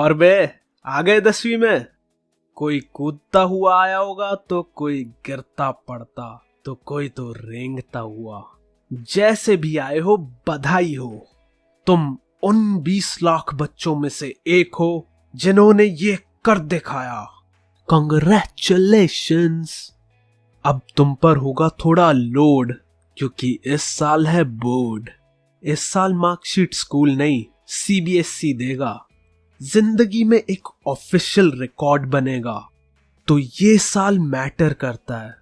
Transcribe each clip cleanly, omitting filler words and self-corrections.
और बे आ गए 10वीं में। कोई कूदता हुआ आया होगा तो कोई गिरता पड़ता तो कोई तो रेंगता हुआ। जैसे भी आए हो बधाई हो, तुम उन 20 लाख बच्चों में से एक हो जिन्होंने ये कर दिखाया। कांग्रेचुलेशंस। अब तुम पर होगा थोड़ा लोड क्योंकि इस साल है बोर्ड। इस साल मार्कशीट स्कूल नहीं सीबीएसई देगा। जिंदगी में एक ऑफिशियल रिकॉर्ड बनेगा, तो ये साल मैटर करता है।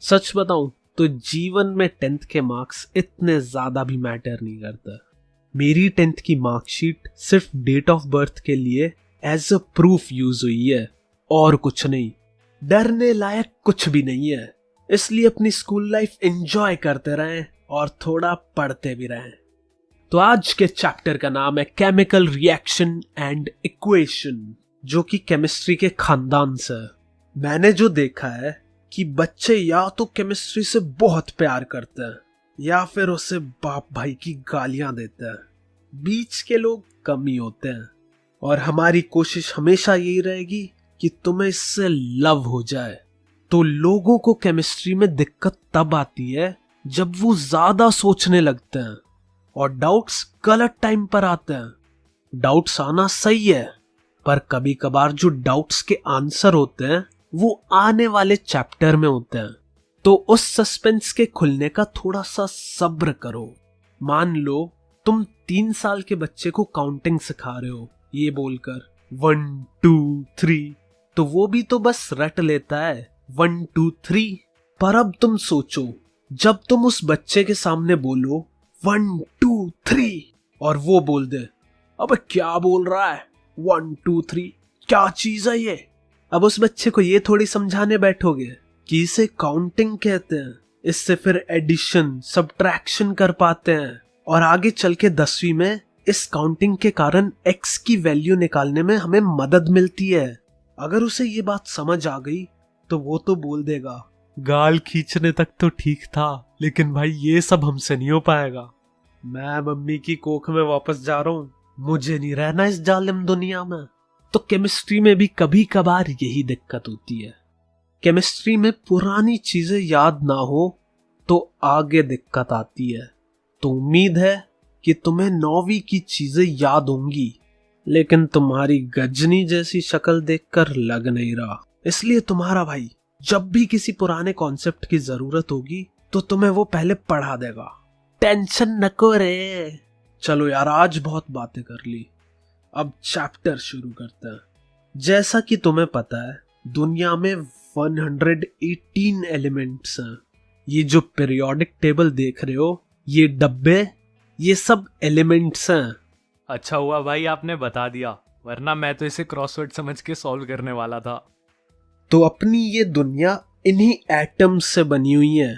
सच बताऊं तो जीवन में 10th के मार्क्स इतने ज्यादा भी मैटर नहीं करता। मेरी 10th की मार्कशीट सिर्फ डेट ऑफ बर्थ के लिए एज अ प्रूफ यूज हुई है और कुछ नहीं। डरने लायक कुछ भी नहीं है, इसलिए अपनी स्कूल लाइफ एंजॉय करते रहें और थोड़ा पढ़ते भी रहें। तो आज के चैप्टर का नाम है केमिकल रिएक्शन एंड इक्वेशन, जो कि केमिस्ट्री के खानदान से है। मैंने जो देखा है कि बच्चे या तो केमिस्ट्री से बहुत प्यार करते हैं या फिर उसे बाप भाई की गालियां देते हैं। बीच के लोग कम ही होते हैं और हमारी कोशिश हमेशा यही रहेगी कि तुम्हें इससे लव हो जाए। तो लोगों को केमिस्ट्री में दिक्कत तब आती है जब वो ज्यादा सोचने लगते हैं और डाउट्स गलत टाइम पर आते हैं। डाउट्स आना सही है, पर कभी कभार जो डाउट्स के आंसर होते हैं वो आने वाले चैप्टर में होते हैं। तो उस सस्पेंस के खुलने का थोड़ा सा सब्र करो। मान लो तुम 3 साल के बच्चे को काउंटिंग सिखा रहे हो ये बोलकर 1 2 3, तो वो भी तो बस रट लेता है 1 2 3। पर अब तुम सोचो, जब तुम उस बच्चे के सामने बोलो 1 2 3 और वो बोल दे अबे क्या बोल रहा है 1 2 3, क्या चीज है ये। अब उस बच्चे को ये थोड़ी समझाने बैठोगे कि इसे काउंटिंग कहते हैं, इससे फिर एडिशन सब्ट्रैक्शन कर पाते हैं और आगे चल के 10वीं में इस काउंटिंग के कारण x की वैल्यू निकालने में हमें मदद मिलती है। अगर उसे ये बात समझ आ गई तो वो तो बोल देगा गाल खींचने तक तो ठीक था, लेकिन भाई ये सब हमसे नहीं हो पाएगा। मैं मम्मी की कोख में वापस जा रहा हूँ, मुझे नहीं रहना इस जालिम दुनिया में। तो केमिस्ट्री में भी कभी कभार यही दिक्कत होती है। केमिस्ट्री में पुरानी चीजें याद ना हो तो आगे दिक्कत आती है। तो उम्मीद है कि तुम्हें 9वीं की चीजें याद होंगी, लेकिन तुम्हारी गजनी जैसी शक्ल देखकर लग नहीं रहा। इसलिए तुम्हारा भाई जब भी किसी पुराने कॉन्सेप्ट की जरूरत होगी तो तुम्हें वो पहले पढ़ा देगा। टेंशन नको रे। चलो यार, आज बहुत बातें कर ली, अब चैप्टर शुरू करते हैं। जैसा कि तुम्हें पता है दुनिया में 118 एलिमेंट्स हैं। ये जो पीरियोडिक टेबल देख रहे हो, ये डब्बे, ये सब एलिमेंट्स हैं। अच्छा हुआ भाई आपने बता दिया, वरना मैं तो इसे क्रॉसवर्ड समझ के सॉल्व करने वाला था। तो अपनी ये दुनिया इन्हीं एटम्स से बनी हुई है,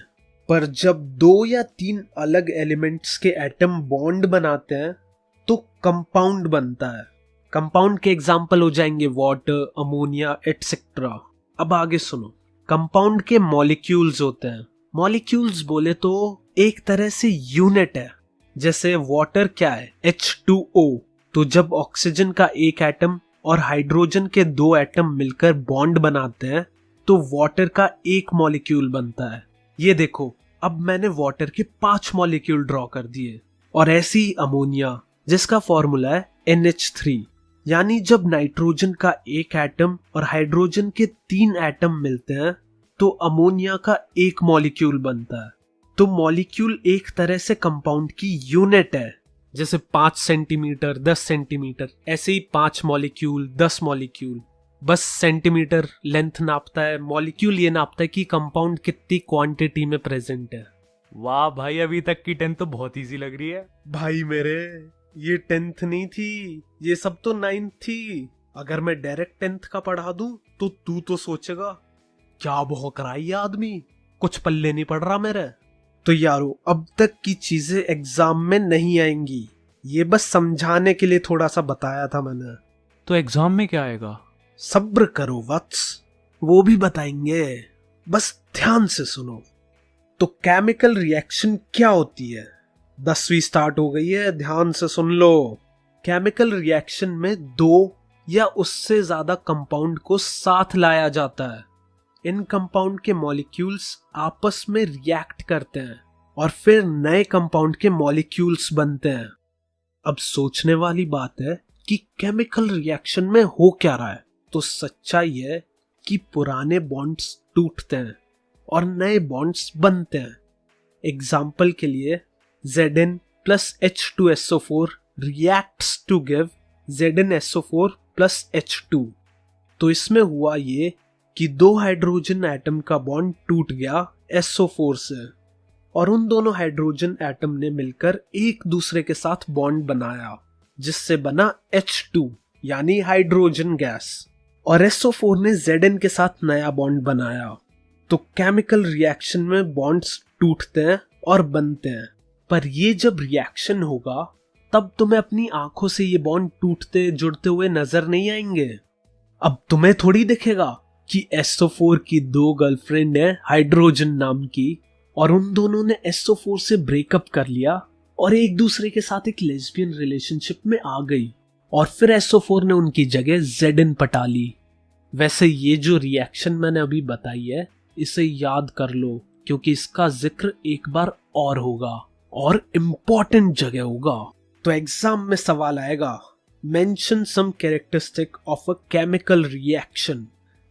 पर जब 2 या 3 अलग एलिमेंट्स के एटम बॉन्ड बनाते हैं तो कंपाउंड बनता है। कंपाउंड के एग्जाम्पल हो जाएंगे वाटर, अमोनिया एटसेट्रा। अब आगे सुनो। कंपाउंड के मॉलिक्यूल्स होते हैं। मॉलिक्यूल्स बोले तो एक तरह से यूनिट है। जैसे वाटर क्या है, H2O। तो जब ऑक्सीजन का एक एटम और हाइड्रोजन के 2 एटम मिलकर बॉन्ड बनाते हैं तो वाटर का एक मॉलिक्यूल बनता है। ये देखो, अब मैंने वाटर के 5 मॉलिक्यूल ड्रॉ कर दिए। और ऐसी ही अमोनिया, जिसका फॉर्मूला है NH3। यानी जब नाइट्रोजन का एक एटम और हाइड्रोजन के 3 एटम मिलते हैं तो अमोनिया का एक मॉलिक्यूल बनता है। तो मॉलिक्यूल एक तरह से कंपाउंड की यूनिट है। जैसे 5 सेंटीमीटर, 10 सेंटीमीटर, ऐसे ही 5 मॉलिक्यूल, 10 मॉलिक्यूल। बस सेंटीमीटर लेंथ नापता है, मॉलिक्यूल ये नापता है कि कंपाउंड कितनी क्वांटिटी में प्रेजेंट है। वाह भाई, अभी तक की 10 तो बहुत इजी लग रही है। भाई मेरे, ये 10th नहीं थी, ये सब तो 9th थी। अगर मैं डायरेक्ट 10th का पढ़ा दूं तो तू तो सोचेगा क्या भौंक रहा है ये आदमी, कुछ पल्ले नहीं पड़ रहा मेरे। तो यारो, अब तक की चीजें एग्जाम में नहीं आएंगी, ये बस समझाने के लिए थोड़ा सा बताया था मैंने। तो एग्जाम में क्या आएगा? सब्र करो वत्स, वो भी बताएंगे, बस ध्यान से सुनो। तो केमिकल रिएक्शन क्या होती है? 10वीं स्टार्ट हो गई है, ध्यान से सुन लो। केमिकल रिएक्शन में 2 या उससे ज्यादा कंपाउंड को साथ लाया जाता है। इन कंपाउंड के मॉलिक्यूल्स आपस में रिएक्ट करते हैं और फिर नए कंपाउंड के मॉलिक्यूल्स बनते हैं। अब सोचने वाली बात है कि केमिकल रिएक्शन में हो क्या रहा है। तो सच्चाई है कि पुराने बॉन्ड्स टूटते हैं और नए बॉन्ड्स बनते हैं। एग्जाम्पल के लिए Zn plus H2SO4 reacts to give ZnSO4 plus H2। तो इसमें हुआ ये कि दो हाइड्रोजन एटम का बॉन्ड टूट गया SO4 से और उन दोनों हाइड्रोजन एटम ने मिलकर एक दूसरे के साथ बॉन्ड बनाया जिससे बना H2 यानी हाइड्रोजन गैस, और SO4 ने Zn के साथ नया बॉन्ड बनाया। तो केमिकल रिएक्शन में बॉन्ड्स टूटते हैं और बनते हैं, पर ये जब रिएक्शन होगा तब तुम्हें अपनी आंखों से ये बॉन्ड टूटते जुड़ते हुए नजर नहीं आएंगे। अब तुम्हें थोड़ी दिखेगा कि SO4 की दो गर्लफ्रेंड है हाइड्रोजन नाम की, और उन दोनों ने SO4 से ब्रेकअप कर लिया और एक दूसरे के साथ एक लेस्बियन रिलेशनशिप में आ गई, और फिर SO4 ने उनकी जगह Zn पटा ली। वैसे ये जो रिएक्शन मैंने अभी बताई है इसे याद कर लो, क्योंकि इसका जिक्र एक बार और होगा और इम्पोर्टेंट जगह होगा। तो एग्जाम में सवाल आएगा, mention some characteristic of a chemical reaction,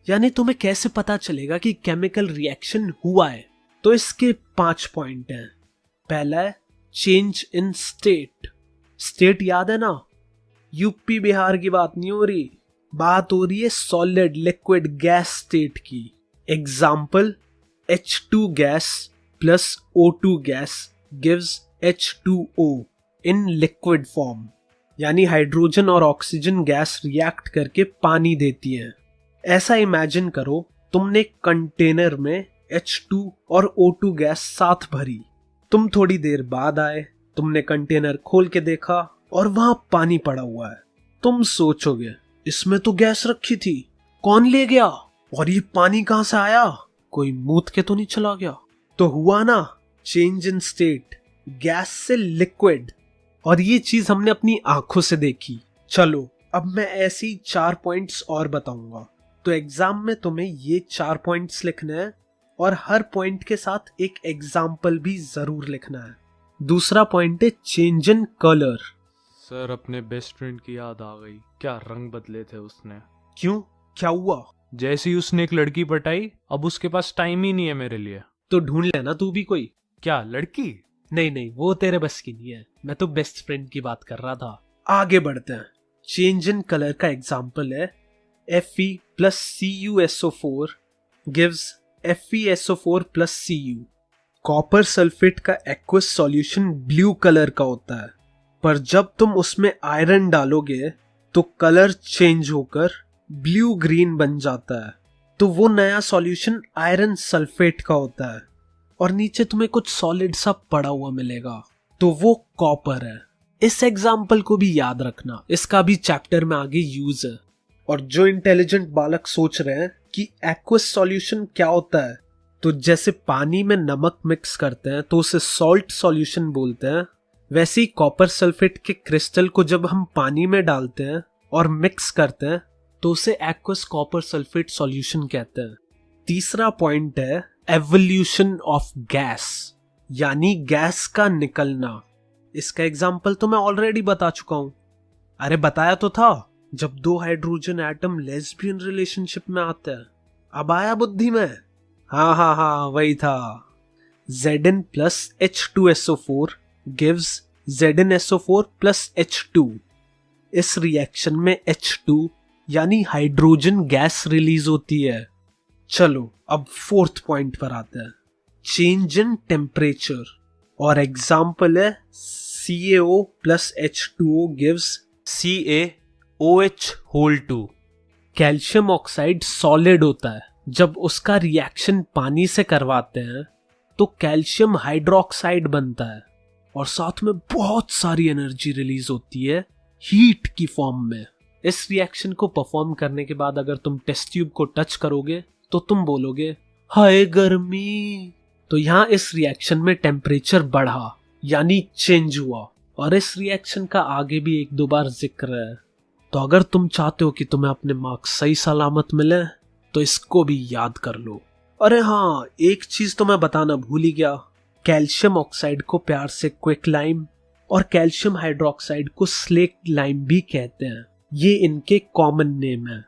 यानी तुम्हें कैसे पता चलेगा कि केमिकल रिएक्शन हुआ है। तो इसके 5 पॉइंट हैं। पहला है चेंज इन स्टेट। स्टेट याद है ना, यूपी बिहार की बात नहीं हो रही, बात हो रही है सॉलिड लिक्विड गैस स्टेट की। Example H2 gas plus O2 gas gives H2O in liquid form, यानी हाइड्रोजन और ऑक्सीजन गैस रिएक्ट करके पानी देती है। ऐसा इमेजिन करो तुमने कंटेनर में H2 और O2 गैस साथ भरी। तुम थोड़ी देर बाद आए, तुमने कंटेनर खोल के देखा और वहां पानी पड़ा हुआ है। तुम सोचोगे इसमें तो गैस रखी थी, कौन ले गया और ये पानी कहां से आया, कोई मूत के तो नहीं चला गया। तो हुआ ना चेंज इन स्टेट, गैस से लिक्विड, और ये चीज हमने अपनी आंखों से देखी। चलो अब मैं ऐसी 4 पॉइंट्स और बताऊंगा। तो एग्जाम में तुम्हें ये 4 पॉइंट्स लिखने हैं और हर पॉइंट के साथ एक एग्जाम्पल भी जरूर लिखना है। दूसरा पॉइंट है चेंज इन कलर। सर अपने बेस्ट फ्रेंड की याद आ गई, क्या रंग बदले थे उसने। क्यों, क्या हुआ? जैसे ही उसने एक लड़की पटाई, अब उसके पास टाइम ही नहीं है मेरे लिए। तो ढूंढ लेना तू भी कोई। क्या लड़की? नहीं नहीं, वो तेरे बस की नहीं है, मैं तो बेस्ट फ्रेंड की बात कर रहा था। आगे बढ़ते हैं। चेंज इन कलर का एग्जाम्पल है Fe plus CuSO4 gives FeSO4 plus Cu। Copper sulphate का एक्वस सॉल्यूशन ब्लू कलर का होता है, पर जब तुम उसमें आयरन डालोगे तो कलर चेंज होकर ब्लू ग्रीन बन जाता है। तो वो नया सॉल्यूशन आयरन सल्फेट का होता है और नीचे तुम्हें कुछ सॉलिड सा पड़ा हुआ मिलेगा, तो वो कॉपर है। इस एग्जाम्पल को भी याद रखना, इसका भी चैप्टर में आगे यूज है। और जो इंटेलिजेंट बालक सोच रहे हैं कि एक्वस सॉल्यूशन क्या होता है, तो जैसे पानी में नमक मिक्स करते हैं तो उसे सॉल्ट सॉल्यूशन बोलते हैं, वैसे ही कॉपर सल्फेट के क्रिस्टल को जब हम पानी में डालते हैं और मिक्स करते हैं तो उसे एक्वस कॉपर सल्फेट सॉल्यूशन कहते हैं। तीसरा पॉइंट है एवोल्यूशन ऑफ गैस, यानी गैस का निकलना। इसका एग्जाम्पल तो मैं ऑलरेडी बता चुका हूं। अरे बताया तो था, जब दो हाइड्रोजन एटम लेस्बियन रिलेशनशिप में आते हैं। अब आया बुद्धि में? हाँ वही था। Zn plus H2SO4 gives ZnSO4 plus H2। इस रिएक्शन में H2 यानी हाइड्रोजन गैस रिलीज होती है। चलो अब 4th पॉइंट पर आते हैं, चेंज इन टेम्परेचर, और एग्जाम्पल है CaO plus H2O gives CaOH2। Calcium oxide solid होता है, जब उसका रिएक्शन पानी से करवाते हैं तो कैल्शियम हाइड्रोक्साइड बनता है और साथ में बहुत सारी एनर्जी रिलीज होती है हीट की फॉर्म में। इस रिएक्शन को परफॉर्म करने के बाद अगर तुम टेस्ट ट्यूब को टच करोगे तो तुम बोलोगे हाय गर्मी। तो यहाँ इस रिएक्शन में टेम्परेचर बढ़ा यानी चेंज हुआ, और इस रिएक्शन का आगे भी 1-2 बार जिक्र है। तो अगर तुम चाहते हो कि तुम्हें अपने मार्क्स सही सलामत मिले तो इसको भी याद कर लो। अरे हाँ, एक चीज तो मैं बताना भूल ही गया। कैल्शियम ऑक्साइड को प्यार से क्विक लाइम और कैल्शियम हाइड्रोक्साइड को स्लेक लाइम भी कहते हैं। ये इनके कॉमन नेम है।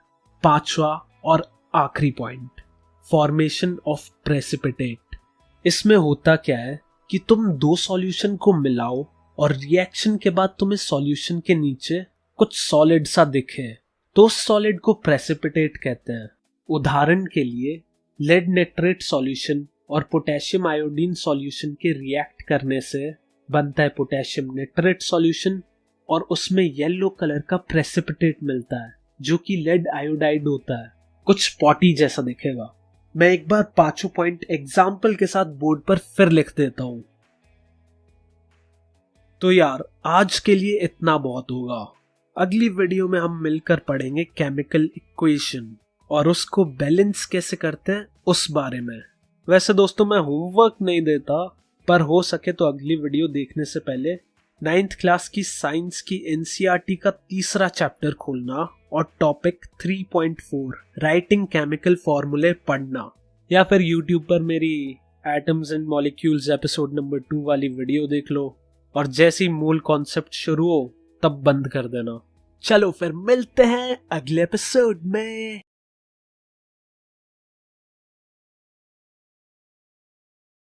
पांचवा और आखिरी पॉइंट, फॉर्मेशन ऑफ प्रेसिपिटेट। इसमें होता क्या है कि तुम दो सॉल्यूशन को मिलाओ और रिएक्शन के बाद तुम्हें सॉल्यूशन के नीचे कुछ सॉलिड सा दिखे तो उस सॉलिड को प्रेसिपिटेट कहते हैं। उदाहरण के लिए लेड नेट्रेट सॉल्यूशन और पोटेशियम आयोडीन सॉल्यूशन के रिएक्ट करने से बनता है पोटेशियम नेट्रेट सॉल्यूशन और उसमें येलो कलर का प्रेसिपिटेट मिलता है जो कि लेड आयोडाइड होता है, कुछ पॉटी जैसा दिखेगा। मैं एक बार पांचों पॉइंट एग्जाम्पल के साथ बोर्ड पर फिर लिख देता हूं। तो यार आज के लिए इतना बहुत होगा। अगली वीडियो में हम मिलकर पढ़ेंगे केमिकल इक्वेशन और उसको बैलेंस कैसे करते हैं उस बारे में। वैसे दोस्तों मैं होमवर्क नहीं देता, पर हो सके तो अगली वीडियो देखने से पहले 9th क्लास की साइंस की एनसीईआरटी का तीसरा चैप्टर खोलना और टॉपिक 3.4 राइटिंग केमिकल फॉर्मूले पढ़ना, या फिर यूट्यूब पर मेरी atoms and molecules episode number 2 वाली वीडियो देख लो और जैसे ही मूल कॉन्सेप्ट शुरू हो तब बंद कर देना। चलो फिर मिलते हैं अगले एपिसोड में।